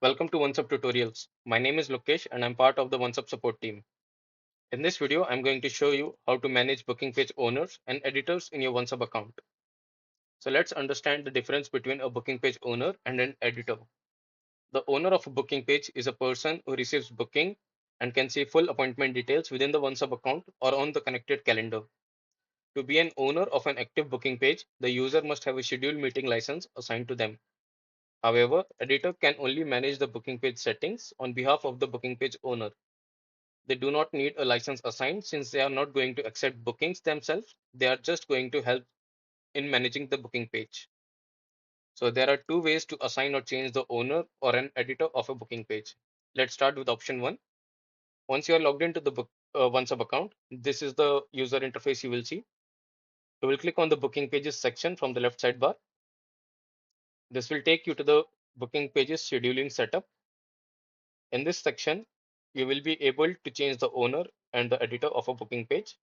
Welcome to OnceHub tutorials. My name is Lokesh and I'm part of the OnceHub support team. In this video, I'm going to show you how to manage booking page owners and editors in your OnceHub account. So let's understand the difference between a booking page owner and an editor. The owner of a booking page is a person who receives booking and can see full appointment details within the OnceHub account or on the connected calendar. To be an owner of an active booking page, the user must have a scheduled meeting license assigned to them. However, editor can only manage the booking page settings on behalf of the booking page owner. They do not need a license assigned since they are not going to accept bookings themselves. They are just going to help in managing the booking page. So there are two ways to assign or change the owner or an editor of a booking page. Let's start with option one. Once you are logged into the OneSub account, this is the user interface you will see. You will click on the booking pages section from the left sidebar. This will take you to the booking pages scheduling setup. In this section, you will be able to change the owner and the editor of a booking page.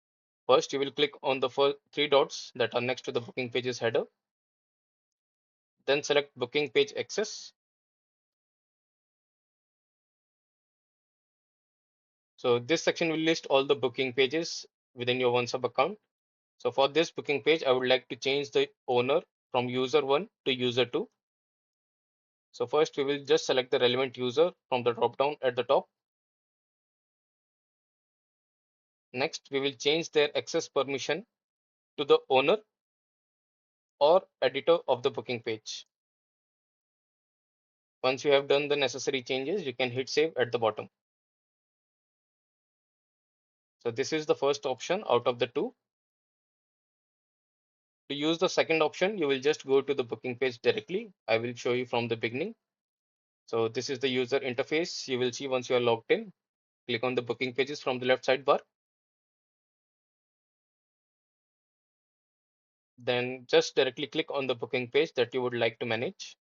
First, you will click on the first three dots that are next to the booking pages header. Then select booking page access. So this section will list all the booking pages within your OneSub account. So for this booking page, I would like to change the owner from user 1 to user 2. So first we will just select the relevant user from the drop down at the top. Next, we will change their access permission to the owner or editor of the booking page. Once you have done the necessary changes, you can hit save at the bottom. So this is the first option out of the two. To use the second option, you will just go to the booking page directly. I will show you from the beginning. So this is the user interface you will see once you are logged in. Click on the booking pages from the left sidebar. Then just directly click on the booking page that you would like to manage.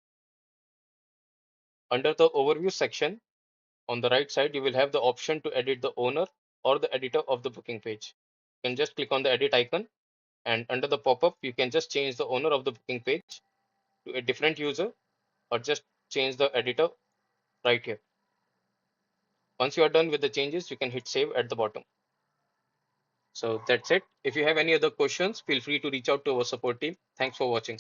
Under the overview section, on the right side, you will have the option to edit the owner or the editor of the booking page. You can just click on the edit icon, and under the pop-up, you can just change the owner of the booking page to a different user or just change the editor right here. Once you are done with the changes, you can hit save at the bottom. So that's it. If you have any other questions, feel free to reach out to our support team. Thanks for watching.